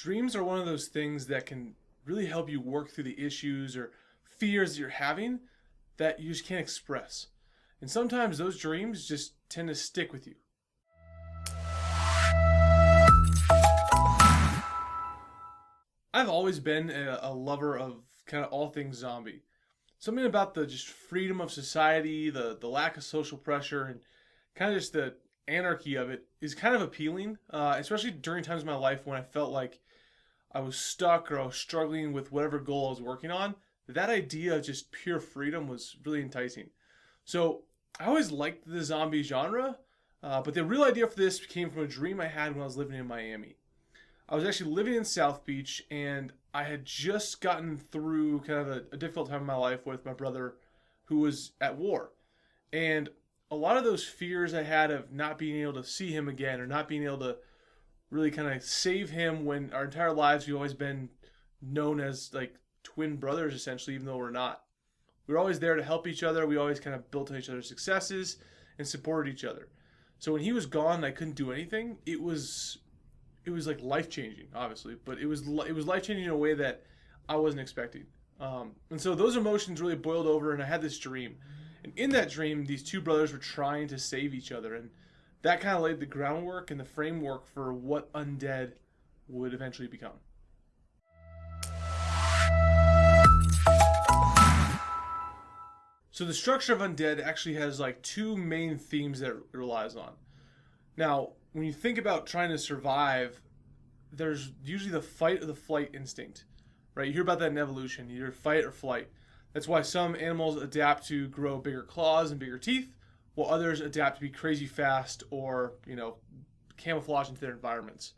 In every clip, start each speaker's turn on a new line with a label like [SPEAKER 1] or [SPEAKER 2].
[SPEAKER 1] Dreams are one of those things that can really help you work through the issues or fears that you're having that you just can't express. And sometimes those dreams just tend to stick with you. I've always been a lover of kind of all things zombie. Something about the just freedom of society, the lack of social pressure, and kind of just the anarchy of it is kind of appealing, especially during times in my life when I felt like I was stuck or I was struggling with whatever goal I was working on. That idea of just pure freedom was really enticing. So I always liked the zombie genre, but the real idea for this came from a dream I had when I was living in Miami. I was actually living in South Beach, and I had just gotten through kind of a difficult time in my life with my brother who was at war. And a lot of those fears I had of not being able to see him again or not being able to really kind of save him when our entire lives we've always been known as like twin brothers essentially, even though we're not. We were always there to help each other. We always kind of built on each other's successes and supported each other. So when he was gone and I couldn't do anything, it was like life-changing, obviously, but it was life-changing in a way that I wasn't expecting. And so those emotions really boiled over, and I had this dream. And in that dream, these two brothers were trying to save each other, and that kind of laid the groundwork and the framework for what Undead would eventually become. So the structure of Undead actually has like two main themes that it relies on. Now, when you think about trying to survive, there's usually the fight or the flight instinct, right? You hear about that in evolution, either fight or flight. That's why some animals adapt to grow bigger claws and bigger teeth, while others adapt to be crazy fast or, camouflage into their environments.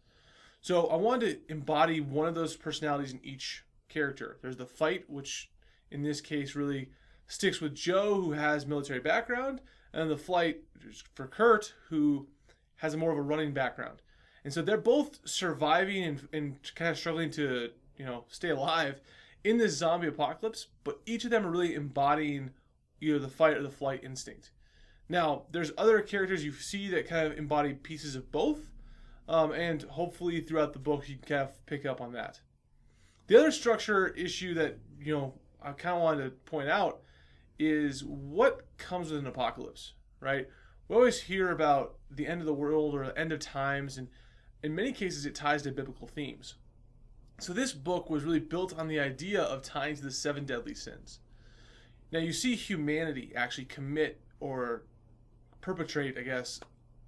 [SPEAKER 1] So I wanted to embody one of those personalities in each character. There's the fight, which in this case really sticks with Joe, who has military background, and the flight for Kurt, who has a more of a running background. And so they're both surviving and kind of struggling to, stay alive in this zombie apocalypse, but each of them are really embodying either the fight or the flight instinct. Now, there's other characters you see that kind of embody pieces of both, and hopefully throughout the book you can kind of pick up on that. The other structure issue that, I kind of wanted to point out is what comes with an apocalypse, right? We always hear about the end of the world or the end of times, and in many cases it ties to biblical themes. So this book was really built on the idea of tying to the 7 deadly sins. Now you see humanity actually commit or perpetrate,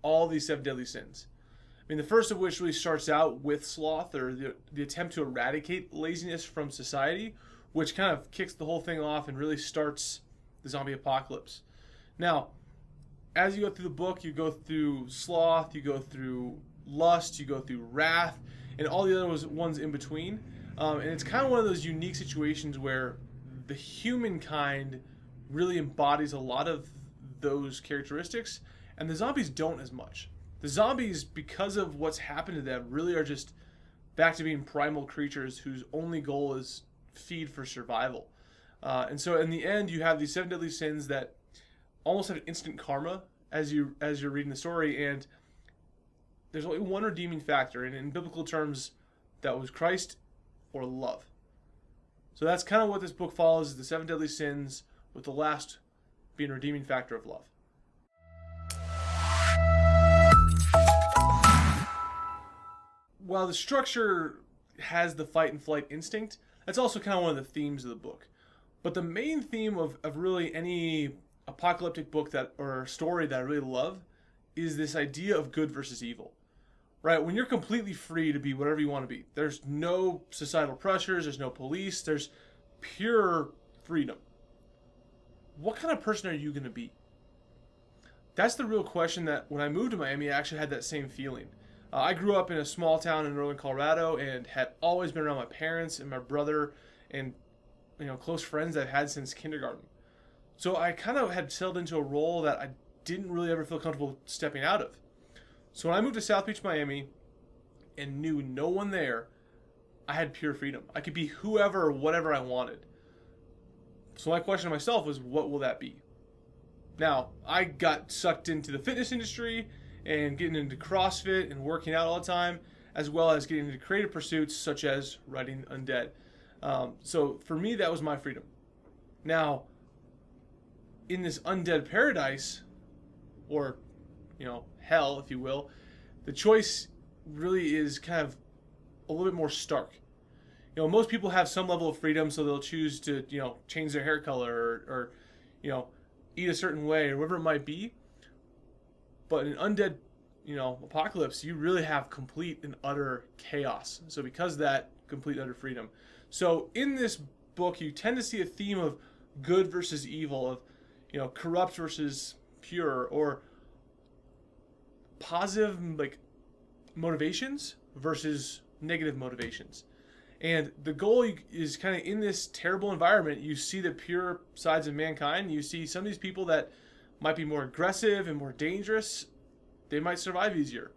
[SPEAKER 1] all these 7 deadly sins. I mean, the first of which really starts out with sloth, or the attempt to eradicate laziness from society, which kind of kicks the whole thing off and really starts the zombie apocalypse. Now, as you go through the book, you go through sloth, you go through lust, you go through wrath, and all the other ones in between. And it's kind of one of those unique situations where the humankind really embodies a lot of those characteristics, and the zombies don't as much. The zombies, because of what's happened to them, really are just back to being primal creatures whose only goal is feed for survival. And so in the end, you have these 7 deadly sins that almost have instant karma as you're reading the story, and there's only one redeeming factor, and in biblical terms, that was Christ or love. So that's kind of what this book follows, is the 7 deadly sins, with the last being a redeeming factor of love. While the structure has the fight and flight instinct, that's also kind of one of the themes of the book. But the main theme of really any apocalyptic book or story that I really love is this idea of good versus evil. Right? When you're completely free to be whatever you want to be, there's no societal pressures, there's no police, there's pure freedom. What kind of person are you going to be? That's the real question that when I moved to Miami, I actually had that same feeling. I grew up in a small town in northern Colorado and had always been around my parents and my brother and close friends I've had since kindergarten. So I kind of had settled into a role that I didn't really ever feel comfortable stepping out of. So when I moved to South Beach, Miami, and knew no one there, I had pure freedom. I could be whoever or whatever I wanted. So my question to myself was, what will that be? Now, I got sucked into the fitness industry and getting into CrossFit and working out all the time. as well as getting into creative pursuits such as writing Undead. So for me, that was my freedom. Now, in this Undead paradise, or hell, if you will, the choice really is kind of a little bit more stark. Most people have some level of freedom, so they'll choose to change their hair color or eat a certain way or whatever it might be. But in Undead, apocalypse, you really have complete and utter chaos. So because of that, complete and utter freedom. So in this book, you tend to see a theme of good versus evil, of corrupt versus pure, or positive motivations versus negative motivations. And the goal is kind of, in this terrible environment, you see the pure sides of mankind. You see some of these people that might be more aggressive and more dangerous, they might survive easier.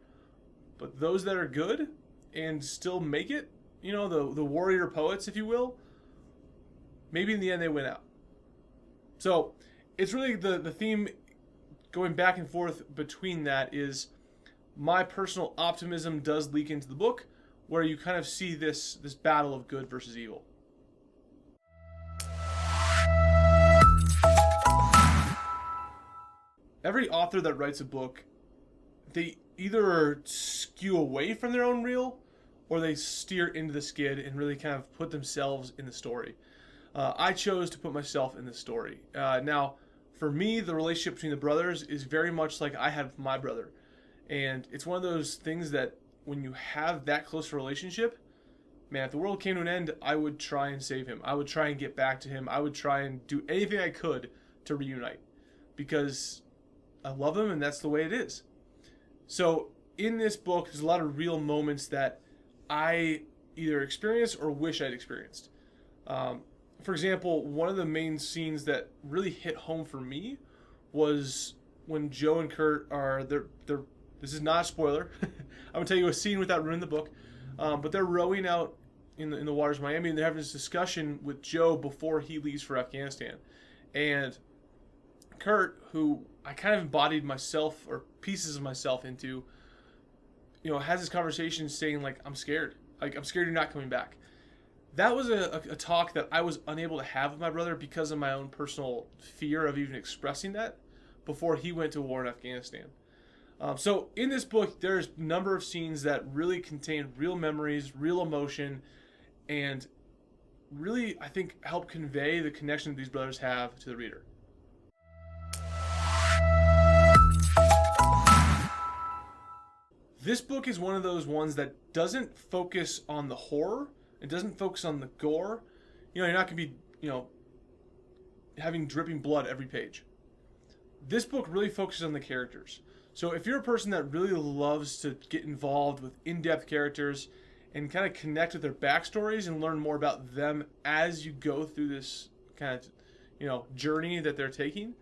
[SPEAKER 1] But those that are good and still make it, the warrior poets, if you will, maybe in the end they win out. So it's really the theme going back and forth between that is my personal optimism does leak into the book, where you kind of see this battle of good versus evil. Every author that writes a book, they either skew away from their own reel or they steer into the skid and really kind of put themselves in the story. I chose to put myself in the story. Now, for me, the relationship between the brothers is very much like I had with my brother. And it's one of those things that when you have that close a relationship, man, if the world came to an end, I would try and save him. I would try and get back to him. I would try and do anything I could to reunite, because I love him and that's the way it is. So in this book, there's a lot of real moments that I either experienced or wish I'd experienced. For example, one of the main scenes that really hit home for me was when Joe and Kurt are, this is not a spoiler. I'm going to tell you a scene without ruining the book. But they're rowing out in the waters of Miami, and they're having this discussion with Joe before he leaves for Afghanistan. And Kurt, who I kind of embodied myself or pieces of myself into, has this conversation saying, I'm scared. I'm scared you're not coming back. That was a talk that I was unable to have with my brother because of my own personal fear of even expressing that before he went to war in Afghanistan. So in this book, there's a number of scenes that really contain real memories, real emotion, and really, I think, help convey the connection that these brothers have to the reader. This book is one of those ones that doesn't focus on the horror. It doesn't focus on the gore. You're not going to be, having dripping blood every page. This book really focuses on the characters. So if you're a person that really loves to get involved with in-depth characters and kind of connect with their backstories and learn more about them as you go through this kind of, journey that they're taking,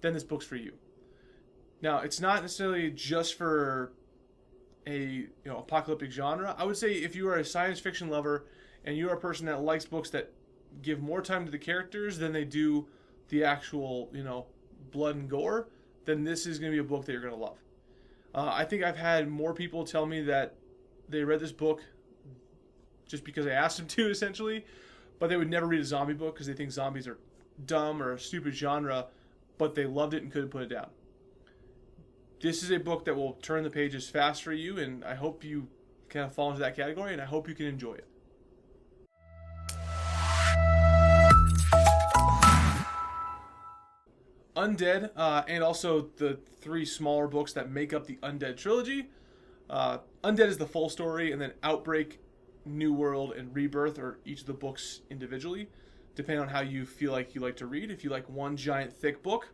[SPEAKER 1] then this book's for you. Now, it's not necessarily just for a apocalyptic genre. I would say if you are a science fiction lover and you're a person that likes books that give more time to the characters than they do the actual, blood and gore, then this is going to be a book that you're going to love. I think I've had more people tell me that they read this book just because I asked them to, essentially, but they would never read a zombie book because they think zombies are dumb or a stupid genre, but they loved it and couldn't put it down. This is a book that will turn the pages fast for you, and I hope you kind of fall into that category, and I hope you can enjoy it. Undead, and also the 3 smaller books that make up the Undead trilogy. Undead is the full story, and then Outbreak, New World, and Rebirth are each of the books individually, depending on how you feel like you like to read. If you like one giant thick book,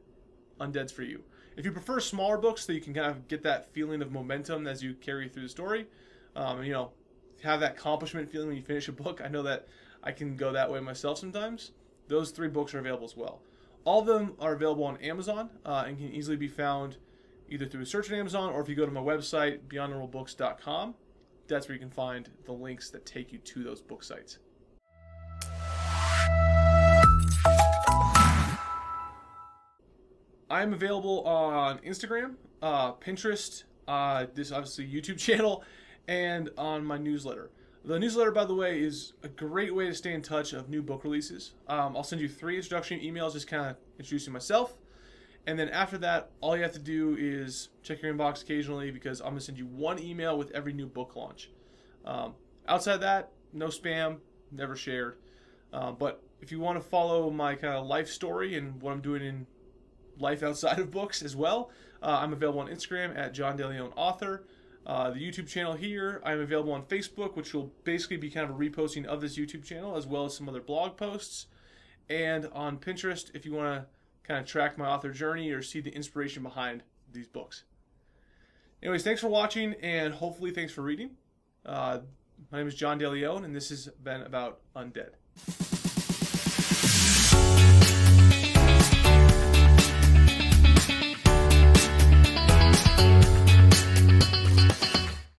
[SPEAKER 1] Undead's for you. If you prefer smaller books so you can kind of get that feeling of momentum as you carry through the story, have that accomplishment feeling when you finish a book. I know that I can go that way myself sometimes. Those 3 books are available as well. All of them are available on Amazon and can easily be found either through a search on Amazon or if you go to my website, beyondnormalbooks.com. That's where you can find the links that take you to those book sites. I'm available on Instagram, Pinterest, this obviously YouTube channel, and on my newsletter. The newsletter, by the way, is a great way to stay in touch of new book releases. I'll send you 3 introductory emails just kind of introducing myself. And then after that, all you have to do is check your inbox occasionally because I'm going to send you 1 email with every new book launch. Outside that, no spam, never shared. But if you want to follow my kind of life story and what I'm doing in life outside of books as well, I'm available on Instagram at Jon DeLeon Author. The YouTube channel here, I'm available on Facebook, which will basically be kind of a reposting of this YouTube channel, as well as some other blog posts. And on Pinterest, if you want to kind of track my author journey or see the inspiration behind these books. Anyways, thanks for watching, and hopefully thanks for reading. My name is Jon DeLeon, and this has been about Undead.